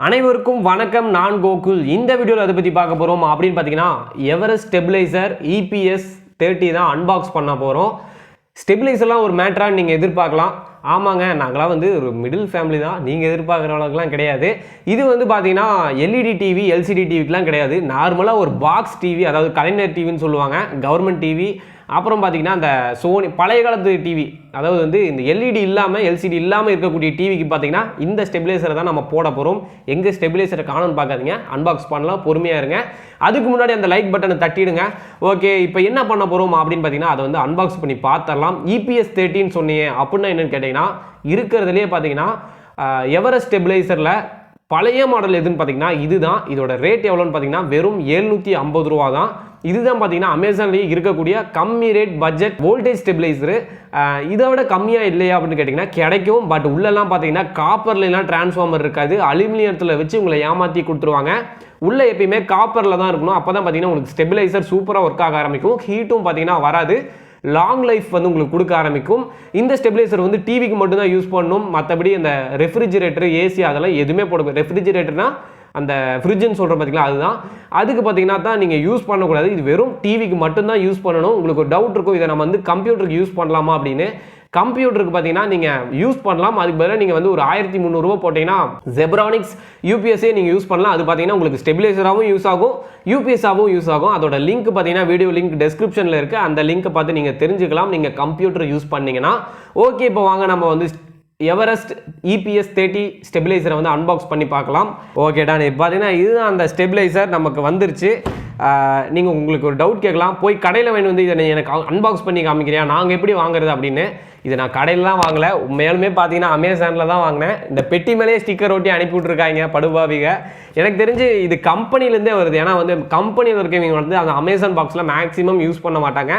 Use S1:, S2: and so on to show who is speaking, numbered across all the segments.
S1: அனைவருக்கும் வணக்கம். நான் கோகுல். இந்த வீடியோவில் அதை பற்றி பார்க்க போகிறோம் அப்படின்னு பார்த்தீங்கன்னா எவரெஸ்ட் ஸ்டெபிலைசர் EPS 30 தான் அன்பாக்ஸ் பண்ண போகிறோம். ஸ்டெபிலைசர்லாம் ஒரு மேட்டராக நீங்கள் எதிர்பார்க்கலாம். ஆமாங்க, நாங்களாம் வந்து ஒரு மிடில் ஃபேமிலி தான். நீங்கள் எதிர்பார்க்குற அளவுக்குலாம் கிடையாது. இது வந்து பார்த்தீங்கன்னா LED டிவி LCD டிவிக்கெலாம் கிடையாது. நார்மலாக ஒரு பாக்ஸ் டிவி, அதாவது கலைஞர் டிவின்னு சொல்லுவாங்க, கவர்மெண்ட் டிவி. அப்புறம் பார்த்தீங்கன்னா அந்த சோனி பழைய காலத்து டிவி, அதாவது வந்து இந்த LED இல்லாமல் LCD இல்லாமல் இருக்கக்கூடிய டிவிக்கு பார்த்தீங்கன்னா இந்த ஸ்டெபிலைசரை தான் நம்ம போட போகிறோம். எங்கே ஸ்டெபிலைசரை காணும்னு பார்க்காதீங்க, அன்பாக்ஸ் பண்ணலாம், பொறுமையாக இருங்க. அதுக்கு முன்னாடி அந்த லைக் பட்டனை தட்டிடுங்க. ஓகே, இப்போ என்ன பண்ண போகிறோம் அப்படின்னு பார்த்தீங்கன்னா அதை வந்து அன்பாக்ஸ் பண்ணி பார்த்துடலாம். EPS 30 சொன்னீங்க அப்படின்னா என்னென்னு கேட்டிங்கன்னா, இருக்கிறதுலே பார்த்தீங்கன்னா எவரெஸ்ட் ஸ்டெபிலைசரில் பழைய மாடல் எதுன்னு பார்த்தீங்கன்னா இதுதான். இதோட ரேட் எவ்வளோன்னு பார்த்தீங்கன்னா வெறும் 750 ரூபா தான். இதுதான் பார்த்தீங்கன்னா அமேசான்லேயே இருக்கக்கூடிய கம்மி ரேட் பட்ஜெட் வோல்டேஜ் ஸ்டெபிலைசரு. இதை விட கம்மியாக இல்லையா அப்படின்னு கேட்டிங்கன்னா கிடைக்கும். பட் உள்ளெல்லாம் பார்த்தீங்கன்னா காப்பர்லாம் டிரான்ஸ்ஃபார்மர் இருக்காது, அலுமினியத்தில் வச்சு உங்களை ஏமாற்றி கொடுத்துருவாங்க. உள்ளே எப்பயுமே காப்பரில் தான் இருக்கணும். அப்போ தான் பார்த்தீங்கன்னா உங்களுக்கு ஸ்டெபிலைசர் சூப்பராக ஒர்க் ஆக ஆரம்பிக்கும். ஹீட்டும் பார்த்தீங்கன்னா வராது, லாங் லைஃப் வந்து உங்களுக்கு கொடுக்க ஆரம்பிக்கும். இந்த ஸ்டெபிலைசர் வந்து டிவிக்கு மட்டும்தான் யூஸ் பண்ணணும். மற்றபடி அந்த ரெஃப்ரிஜிரேட்டர் ஏசி அதெல்லாம் எதுவுமே போட. ரெஃப்ரிஜிரேட்டர்னா அந்த ஃப்ரிட்ஜுன்னு சொல்கிற பார்த்தீங்களா, அதுதான். அதுக்கு பார்த்தீங்கன்னா தான் நீங்கள் யூஸ் பண்ணக்கூடாது. இது வெறும் டிவிக்கு மட்டும்தான் யூஸ் பண்ணணும். உங்களுக்கு ஒரு டவுட் இருக்கும், இதை நம்ம வந்து கம்ப்யூட்டருக்கு யூஸ் பண்ணலாமா அப்படின்னு. கம்ப்யூட்டருக்கு பார்த்தீங்கன்னா நீங்கள் யூஸ் பண்ணலாம். அதுக்கு பதிலாக நீங்கள் வந்து ஒரு 1300 ரூபா போட்டிங்கன்னா ஜெப்ரானிக்ஸ் UPSஏ நீங்கள் யூஸ் பண்ணலாம். அது பார்த்தீங்கன்னா உங்களுக்கு ஸ்டெபிலைசராகவும் யூஸ் ஆகும், UPSஆகவும் யூஸ் ஆகும். அதோட லிங்க் பார்த்தீங்கன்னா வீடியோ லிங்க் டெஸ்கிரிப்ஷனில் இருக்குது. அந்த லிங்க்கை பார்த்து நீங்கள் தெரிஞ்சுக்கலாம் நீங்கள் கம்ப்யூட்டர் யூஸ் பண்ணிங்கன்னா. ஓகே, இப்போ வாங்க நம்ம வந்து எவரெஸ்ட் EPS 30 ஸ்டெபிலைசரை வந்து அன்பாக்ஸ் பண்ணி பார்க்கலாம். ஓகேடா, இப்போ பார்த்தீங்கன்னா இதுதான் அந்த ஸ்டெபிலைசர் நமக்கு வந்துருச்சு. நீங்கள் உங்களுக்கு ஒரு டவுட் கேட்கலாம், போய் கடையில் வேணும் வந்து இதை எனக்கு அன்பாக்ஸ் பண்ணி காமிக்கிறியா, நாங்கள் எப்படி வாங்குறது அப்படின்னு. இதை நான் கடையிலலாம் வாங்கலை, உண்மையாலுமே பார்த்தீங்கன்னா அமேசானில் தான் வாங்கினேன். இந்த பெட்டி மேலேயே ஸ்டிக்கர் ஒட்டி அனுப்பி விட்ருக்காங்க படுபாவிங்க. எனக்கு தெரிஞ்சு இது கம்பெனிலேருந்தே வருது. ஏன்னா வந்து கம்பெனியில் இருக்கவங்க வந்து அந்த அமேசான் பாக்ஸில் மேக்ஸிமம் யூஸ் பண்ண மாட்டாங்க.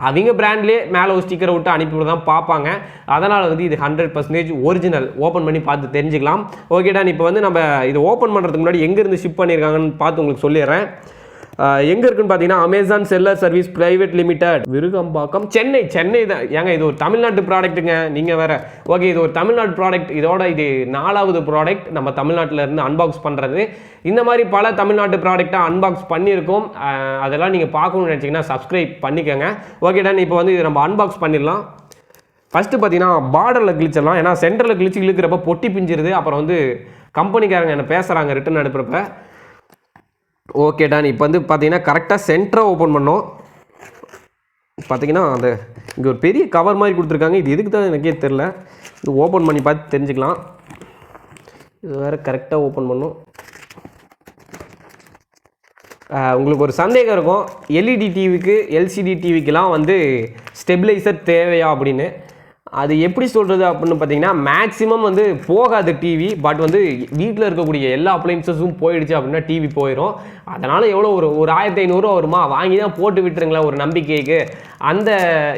S1: அவங்க பிராண்ட்லேயே மேலே ஒரு ஸ்டிக்கரை விட்டு அனுப்பி தான் பார்ப்பாங்க. அதனால் வந்து இது 100% ஒரிஜினல். ஓப்பன் பண்ணி பார்த்து தெரிஞ்சுக்கலாம். ஓகேடா, இப்போ வந்து நம்ம இது ஓப்பன் பண்ணுறதுக்கு முன்னாடி எங்கேருந்து ஷிப் பண்ணியிருக்காங்கன்னு பார்த்து உங்களுக்கு சொல்லிடுறேன். எங்கே இருக்குன்னு பார்த்தீங்கன்னா Amazon seller service private limited, Virugambakkam, Chennai தான். ஏங்க இது ஒரு தமிழ்நாட்டு ப்ராடக்ட்டுங்க, நீங்கள் வேறு. ஓகே, இது ஒரு தமிழ்நாட்டு ப்ராடக்ட். இதோட இது 4வது ப்ராடக்ட் நம்ம தமிழ்நாட்டில் இருந்து அன்பாக்ஸ் பண்ணுறது. இந்த மாதிரி பல தமிழ்நாட்டு ப்ராடக்டாக அன்பாக்ஸ் பண்ணியிருக்கோம். அதெல்லாம் நீங்கள் பார்க்கணும்னு நினச்சிங்கன்னா சப்ஸ்கிரைப் பண்ணிக்கோங்க. ஓகே டன், இப்போ வந்து இதை நம்ம அன்பாக்ஸ் பண்ணிடலாம். ஃபஸ்ட்டு பார்த்தீங்கன்னா பார்டரில் கிழிச்சிடலாம். ஏன்னா சென்டரில் கிழிச்சு இழுக்கிறப்ப பொட்டி பிஞ்சிருது. அப்புறம் வந்து கம்பெனிக்காரங்க என்ன பேசுகிறாங்க ரிட்டன் அனுப்புகிறப்ப. ஓகே டன், இப்போ வந்து பார்த்தீங்கன்னா கரெக்டாக சென்டரை ஓப்பன் பண்ணோம். பார்த்தீங்கன்னா அந்த இங்கே ஒரு பெரிய கவர் மாதிரி கொடுத்துருக்காங்க. இது எதுக்கு தான் எனக்கே தெரில. இது ஓப்பன் பண்ணி பார்த்து தெரிஞ்சுக்கலாம். இது வேறு கரெக்டாக ஓப்பன் பண்ணோம். உங்களுக்கு ஒரு சந்தேகம் இருக்கும், LED டிவிக்கு LCD டிவிக்கெலாம் வந்து ஸ்டெபிலைசர் தேவையா அப்படின்னு. அது எப்படி சொல்கிறது அப்படின்னு பார்த்தீங்கன்னா மேக்ஸிமம் வந்து போகாது டிவி. பட் வந்து வீட்டில் இருக்கக்கூடிய எல்லா அப்ளைன்சஸும் போயிடுச்சு அப்படின்னா டிவி போயிடும். அதனால் எவ்வளோ ஒரு 1500 வருமா, வாங்கி தான் போட்டு விட்டுருங்களேன் ஒரு நம்பிக்கைக்கு. அந்த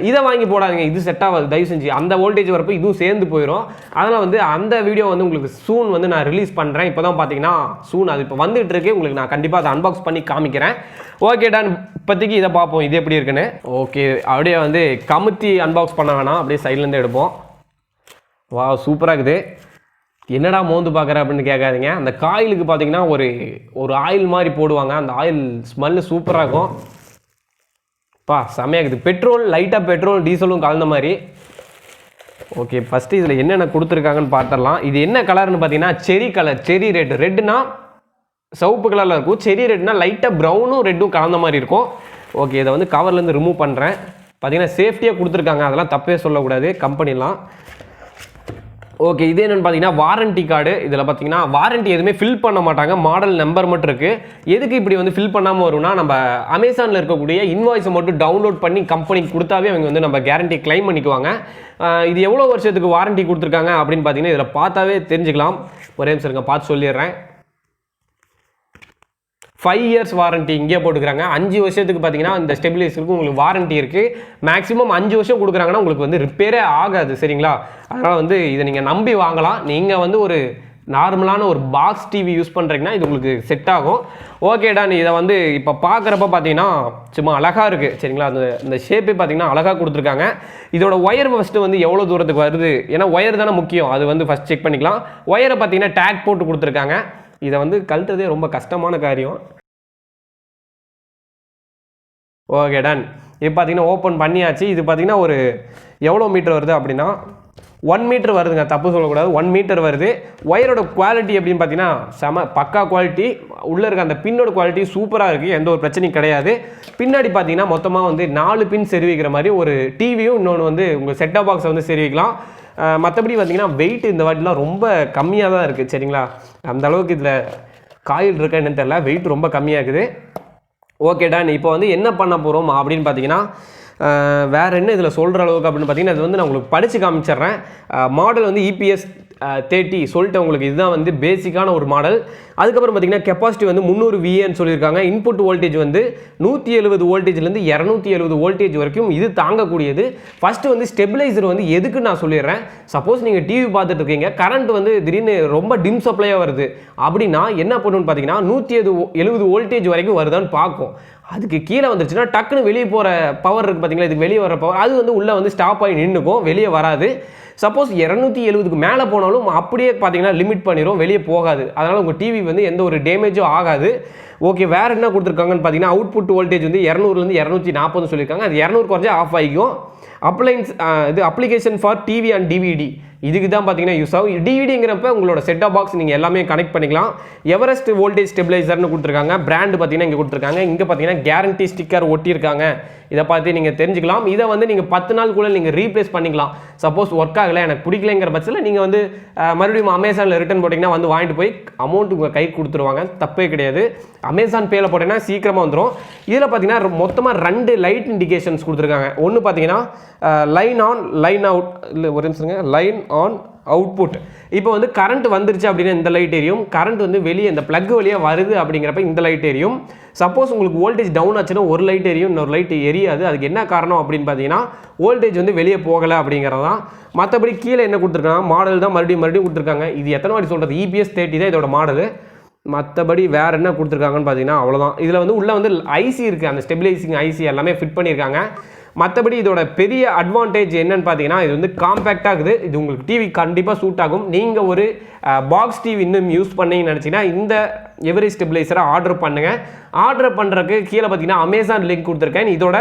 S1: இதை வாங்கி போடாதீங்க, இது செட் ஆகாது தயவு செஞ்சு. அந்த வோல்டேஜ் வரப்போ இதுவும் சேர்ந்து போயிடும். அதனால் வந்து அந்த வீடியோ வந்து உங்களுக்கு சூன் வந்து நான் ரிலீஸ் பண்ணுறேன். இப்போ தான் பார்த்தீங்கன்னா சூன் அது இப்போ வந்துட்டு இருக்கு. உங்களுக்கு நான் கண்டிப்பாக அதை அன்பாக்ஸ் பண்ணி காமிக்கிறேன். ஓகே டன், இப்போதைக்கு இதை பார்ப்போம் இது எப்படி இருக்குன்னு. ஓகே, அப்படியே வந்து கமுத்தி அன்பாக்ஸ் பண்ண வேணாம், அப்படியே சைட்லேருந்து எடுப்போம். வா, சூப்பராக இருக்குது. என்னடா மோந்து பார்க்குற அப்படின்னு கேட்காதீங்க. அந்த காயிலுக்கு பார்த்தீங்கன்னா ஒரு ஆயில் மாதிரி போடுவாங்க. அந்த ஆயில் ஸ்மெல்லு சூப்பராக இருக்கும். செமையாக இருக்குது. பெட்ரோல், லைட்டாக பெட்ரோல் டீசலும் கலந்த மாதிரி. ஓகே, ஃபஸ்ட்டு இதில் என்னென்ன கொடுத்துருக்காங்கன்னு பார்த்துடலாம். இது என்ன கலர்னு பார்த்தீங்கன்னா செரி கலர். செரி ரெட். ரெட்டுனா சிவப்பு கலரில் இருக்கும், செரி ரெட்னா லைட்டாக ப்ரௌனும் ரெட்டும் கலந்த மாதிரி இருக்கும். ஓகே, இதை வந்து கவர்லேருந்து ரிமூவ் பண்ணுறேன். பார்த்தீங்கன்னா சேஃப்டியாக கொடுத்துருக்காங்க, அதெல்லாம் தப்பே சொல்லக்கூடாது கம்பெனிலாம். ஓகே, இது என்னென்னு பார்த்தீங்கன்னா வாரண்டி கார்டு. இதில் பார்த்தீங்கன்னா வாரண்டி எதுவுமே ஃபில் பண்ண மாட்டாங்க, மாடல் நம்பர் மட்டும் இருக்குது. எதுக்கு இப்படி வந்து ஃபில் பண்ணாமல் வரும்னா, நம்ம அமேசானில் இருக்கக்கூடிய இன்வாய்ஸை மட்டும் டவுன்லோட் பண்ணி கம்பெனிக்கு கொடுத்தாவே அவங்க வந்து நம்ம கேரண்டி கிளைம் பண்ணிக்குவாங்க. இது எவ்வளோ வருஷத்துக்கு வாரண்டி கொடுத்துருக்காங்க அப்படின்னு பார்த்தீங்கன்னா இதில் பார்த்தாவே தெரிஞ்சுக்கலாம். ஒரே நிமிஷம் இருங்க, பார்த்து சொல்லிடுறேன். 5 இயர்ஸ் வாரண்டி இங்கே போட்டுக்கிறாங்க. 5 வருஷத்துக்கு பார்த்தீங்கன்னா இந்த ஸ்டெபிலைசருக்கு உங்களுக்கு வாரண்டி இருக்குது. மேக்ஸிமம் 5 வருஷம் கொடுக்குறாங்கன்னா உங்களுக்கு வந்து ரிப்பேரே ஆகாது, சரிங்களா? அதனால் வந்து இதை நீங்கள் நம்பி வாங்கலாம். நீங்கள் வந்து ஒரு நார்மலான ஒரு பாக்ஸ் டிவி யூஸ் பண்ணுறீங்கன்னா இது உங்களுக்கு செட் ஆகும். ஓகேடா, நீ இதை வந்து இப்போ பார்க்குறப்ப பார்த்தீங்கன்னா சும்மா அழகாக இருக்குது, சரிங்களா? அந்த ஷேப்பே பார்த்தீங்கன்னா அழகாக கொடுத்துருக்காங்க. இதோட ஒயர் ஃபஸ்ட்டு வந்து எவ்வளோ தூரத்துக்கு வருது, ஏன்னா ஒயர் தானே முக்கியம், அது வந்து ஃபஸ்ட் செக் பண்ணிக்கலாம். ஒயரை பார்த்தீங்கன்னா டேக் போட்டு கொடுத்துருக்காங்க. இதை வந்து கழட்டுறதே ரொம்ப கஷ்டமான காரியம். Okay done. இப்போ பார்த்தீங்கன்னா ஓப்பன் பண்ணியாச்சு. இது பார்த்தீங்கன்னா ஒரு எவ்வளோ மீட்டர் வருது அப்படின்னா 1 மீட்டர் வருதுங்க, தப்பு சொல்லக்கூடாது, 1 மீட்டர் வருது. ஒயரோட குவாலிட்டி எப்படின்னு பார்த்தீங்கன்னா செம பக்கா குவாலிட்டி. உள்ளே இருக்க அந்த பின்னோட குவாலிட்டி சூப்பராக இருக்குது, எந்த ஒரு பிரச்சனையும் கிடையாது. பின்னாடி பார்த்தீங்கன்னா மொத்தமாக வந்து 4 பின் செருவிக்கிற மாதிரி ஒரு டிவியும் இன்னொன்று வந்து உங்கள் செட்டாப் பாக்ஸை வந்து செருவிக்கலாம். மற்றபடி பார்த்தீங்கன்னா வெயிட் இந்த வாட்டிலாம் ரொம்ப கம்மியாக தான் இருக்குது சரிங்களா. அந்த அளவுக்கு இதில் காயில் இருக்கா என்னன்னு தெரியல, வெயிட் ரொம்ப கம்மியாக இருக்குது. Okay done. இப்போ வந்து என்ன பண்ண போகிறோம் அப்படின்னு பார்த்தீங்கன்னா வேறு என்ன இதில் சொல்கிற அளவுக்கு அப்படின்னு பார்த்தீங்கன்னா இது வந்து நான் உங்களுக்கு படித்து காமிச்சிட்றேன். மாடல் வந்து EPS 30 சொல்லிட்டு உங்களுக்கு இதுதான் வந்து பேசிக்கான ஒரு மாடல். அதுக்கப்புறம் பார்த்தீங்கன்னா கெப்பாசிட்டி வந்து 300 VAன்னு சொல்லியிருக்காங்க. இன்புட் வோல்டேஜ் வந்து 170 வோல்டேஜ்லேருந்து 270 வோல்டேஜ் வரைக்கும் இது தாங்கக்கூடியது. ஃபஸ்ட்டு வந்து ஸ்டெபிலைசர் வந்து எதுக்கு நான் சொல்லிடுறேன். சப்போஸ் நீங்கள் டிவி பார்த்துட்டு இருக்கீங்க, கரண்ட் வந்து திடீர்னு ரொம்ப டிம் சப்ளையாக வருது அப்படின்னா என்ன பண்ணணும்னு பார்த்தீங்கன்னா 170 வோல்டேஜ் வரைக்கும் வருதான்னு பார்க்கும். அதுக்கு கீழே வந்துருச்சுன்னா டக்குன்னு வெளியே போகிற பவர் இருக்குது பார்த்தீங்களா, இதுக்கு வெளியே வர பவர் அது வந்து உள்ளே வந்து ஸ்டாப் ஆகி நின்றுக்கும், வெளியே வராது. சப்போஸ் 270க்கு மேலே போனாலும் அப்படியே பார்த்தீங்கன்னா லிமிட் பண்ணிடும், வெளியே போகாது. அதனால் உங்கள் டிவி வந்து எந்த ஒரு டேமேஜும் ஆகாது. ஓகே, வேறு என்ன கொடுத்துருக்காங்கன்னு பார்த்தீங்கன்னா அவுட்புட் வோல்டேஜ் வந்து 200லேருந்து 240 சொல்லியிருக்காங்க. அது 200 குறைஞ்சா ஆஃப் ஆகிக்கும். இது application for TV and DVD இதுக்கு தான் பார்த்தீங்கன்னா யூஸ் ஆகும். டிவிடிங்கிறப்ப உங்களோட செட்டாப் பாக்ஸ் நீங்கள் எல்லாமே கனெக்ட் பண்ணிக்கலாம். எவரெஸ்ட் வோல்டேஜ் ஸ்டெபிலைசர்னு கொடுத்துருக்காங்க. பிராண்டு பார்த்தீங்கன்னா இங்கே கொடுத்துருக்காங்க. இங்கே பார்த்தீங்கன்னா கேரண்டி ஸ்டிக்கர் ஒட்டியிருக்காங்க. இதை பார்த்து நீங்கள் தெரிஞ்சுக்கலாம். இதை வந்து நீங்கள் 10 நாளுக்குள்ளே நீங்கள் ரீப்ளேஸ் பண்ணிக்கலாம். சப்போஸ் ஒர்க் ஆகலை, எனக்கு பிடிக்கலைங்கிற பட்சத்தில் நீங்கள் வந்து மறுபடியும் அமேசானில் ரிட்டர்ன் போட்டிங்கன்னா வந்து வாங்கிட்டு போய் அமௌண்ட் உங்கள் கைக்கு கொடுத்துருவாங்க, தப்பே கிடையாது. அமேசான் பேயில் போட்டிங்கன்னா சீக்கிரமாக வந்துடும். இதில் பார்த்தீங்கன்னா மொத்தமாக 2 லைட் இண்டிகேஷன்ஸ் கொடுத்துருக்காங்க. ஒன்று பார்த்தீங்கன்னா லைன் ஆன் லைன் அவுட், இல்லை ஒரு நிமிஷங்க, லைன் ஆன் அவுட்புட். இப்போ வந்து கரண்ட் வந்துருச்சு அப்படின்னா இந்த லைட் எரியும். கரண்ட் வந்து வெளியே இந்த பிளக் வழியாக வருது அப்படிங்கிறப்ப இந்த லைட் எரியும். சப்போஸ் உங்களுக்கு வோல்டேஜ் டவுன் ஆச்சுன்னா ஒரு லைட் எரியும், இன்னொரு லைட் எரியாது. அதுக்கு என்ன காரணம் அப்படின்னு பார்த்தீங்கன்னா வோல்டேஜ் வந்து வெளியே போகலை அப்படிங்கிறது தான். மற்றபடி கீழே என்ன கொடுத்துருக்காங்க, மாடல் தான் மறுபடியும் கொடுத்துருக்காங்க. இது எத்தனை வாட்டி சொல்கிறது, EPS 30 தான் இதோட மாடல். மற்றபடி வேறு என்ன கொடுத்துருக்காங்கன்னு பார்த்தீங்கன்னா அவ்வளோதான். இதில் வந்து உள்ளே வந்து ஐசி இருக்குது, அந்த ஸ்டெபிலைசிங் ஐசி எல்லாமே ஃபிட் பண்ணியிருக்காங்க. மற்றபடி இதோட பெரிய அட்வான்டேஜ் என்னன்னு பார்த்தீங்கன்னா இது வந்து காம்பேக்டாக இருக்குது. இது உங்களுக்கு டிவி கண்டிப்பாக சூட் ஆகும். நீங்கள் ஒரு பாக்ஸ் டிவி இன்னும் யூஸ் பண்ணீங்கன்னு நினச்சிங்கன்னா இந்த எவரெஸ்ட் ஸ்டெபிலைசரை ஆர்டர் பண்ணுங்கள். ஆர்டர் பண்ணுறதுக்கு கீழே பார்த்தீங்கன்னா அமேசான் லிங்க் கொடுத்துருக்கேன். இதோட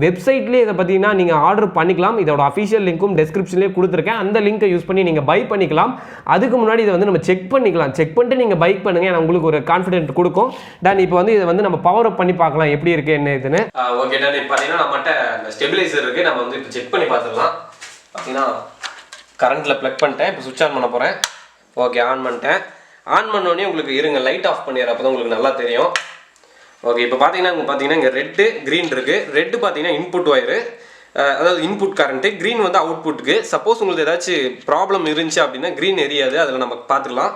S1: வெப்சைட்லேயே இதை பார்த்தீங்கன்னா நீங்கள் ஆர்டர் பண்ணிக்கலாம். இதோட அஃபிஷியல் லிங்க்கும் டெஸ்கிரிப்ஷன்லேயே கொடுத்துருக்கேன். அந்த லிங்கை யூஸ் பண்ணி நீங்கள் பை பண்ணிக்கலாம். அதுக்கு முன்னாடி இதை வந்து நம்ம செக் பண்ணிக்கலாம். செக் பண்ணிட்டு நீங்கள் பை பண்ணுங்கள், ஏன்னா உங்களுக்கு ஒரு கான்ஃபிடென்ட் கொடுக்கும். டன் இப்போ வந்து இதை வந்து நம்ம பவர் அப் பண்ணி பார்க்கலாம் எப்படி இருக்குது என்ன இதுன்னு. ஓகே டன், இப்போ பார்த்தீங்கன்னா நம்மகிட்ட அந்த ஸ்டெபிலைசர் இருக்குது. நம்ம வந்து இப்போ செக் பண்ணி பார்த்துக்கலாம். பார்த்தீங்கன்னா கரண்ட்டில் ப்ளக் பண்ணிட்டேன். இப்போ சுவிட்ச் ஆன் பண்ண போகிறேன். ஓகே, ஆன் பண்ணிட்டேன். ஆன் பண்ணோடனே உங்களுக்கு இருங்க லைட் ஆஃப் பண்ணிடுறேன், அப்போ தான் உங்களுக்கு நல்லா தெரியும். ஓகே, இப்போ பார்த்தீங்கன்னா இங்கே ரெட்டு க்ரீன் இருக்குது. ரெட்டு பார்த்தீங்கன்னா இன்புட் ஒயரு, அதாவது இன்புட் கரண்ட்டு. க்ரீன் வந்து அவுட்புட்டுக்கு. சப்போஸ் உங்களுக்கு ஏதாச்சும் ப்ராப்ளம் இருந்துச்சு அப்படின்னா க்ரீன் எரியாது, அதில் நம்ம பார்த்துக்கலாம்.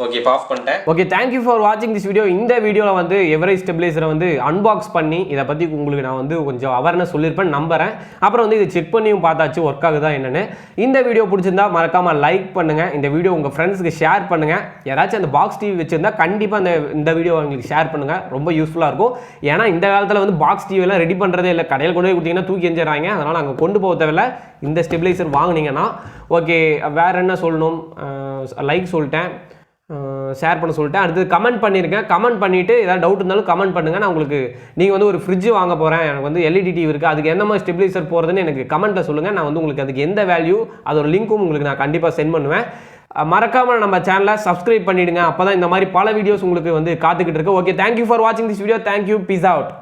S1: ஓகே, இப்போ ஆஃப் பண்ணிட்டேன். ஓகே, தேங்க்யூ ஃபார் வாட்சிங் திஸ் வீடியோ. இந்த வீடியோவில் வந்து எவரெஸ்ட் ஸ்டெபிலைசரை வந்து அன்பாக்ஸ் பண்ணி இதை பற்றி உங்களுக்கு நான் வந்து கொஞ்சம் அவேர்னஸ் சொல்லியிருப்பேன் நம்புறேன். அப்புறம் வந்து இதை செக் பண்ணியும் பார்த்தாச்சு ஒர்க் ஆகுதா என்னென்னு. இந்த வீடியோ பிடிச்சிருந்தா மறக்காமல் லைக் பண்ணுங்கள். இந்த வீடியோ உங்கள் ஃப்ரெண்ட்ஸுக்கு ஷேர் பண்ணுங்கள். யாராச்சும் அந்த பாக்ஸ் டிவி வச்சுருந்தா கண்டிப்பாக இந்த வீடியோ உங்களுக்கு ஷேர் பண்ணுங்கள், ரொம்ப யூஸ்ஃபுல்லாக இருக்கும். ஏன்னா இந்த காலத்தில் வந்து பாக்ஸ் டிவிலாம் ரெடி பண்ணுறதே இல்லை, கடையில் கொண்டு போய் கொடுத்தீங்கன்னா தூக்கி எஞ்சிடறாங்க. அதனால் அங்கே கொண்டு போக தேவையில்ல, இந்த ஸ்டெபிலைசர் வாங்கினீங்கன்னா. ஓகே, வேறு என்ன சொல்லணும், லைக் சொல்லிட்டேன், ஷேர் பண்ண சொல்லிட்டேன். அடுத்து கமெண்ட் பண்ணியிருக்கேன். கமெண்ட் பண்ணிவிட்டு ஏதாவது டவுட் இருந்தாலும் கமெண்ட் பண்ணுங்கள். நான் உங்களுக்கு நீங்கள் வந்து ஒரு ஃப்ரிட்ஜ் வாங்க போகிறேன், எனக்கு வந்து LED டிவி இருக்குது, அதுக்கு எந்த மாதிரி ஸ்டெபிலைசர் போகிறதுன்னு எனக்கு கமெண்ட்டில் சொல்லுங்கள். நான் வந்து உங்களுக்கு அதுக்கு எந்த வேல்யூ அதோட லிங்க்கும் உங்களுக்கு நான் கண்டிப்பாக சென்ட் பண்ணுவேன். மறக்காமல் நம்ம சேனலை சப்ஸ்கிரைப் பண்ணிவிடுங்க. அப்போ தான் இந்த மாதிரி பல வீடியோஸ் உங்களுக்கு வந்து காத்துக்கிட்டு இருக்கு. ஓகே, தேங்க்யூ ஃபார் வாட்சிங் this video. Thank you, peace out.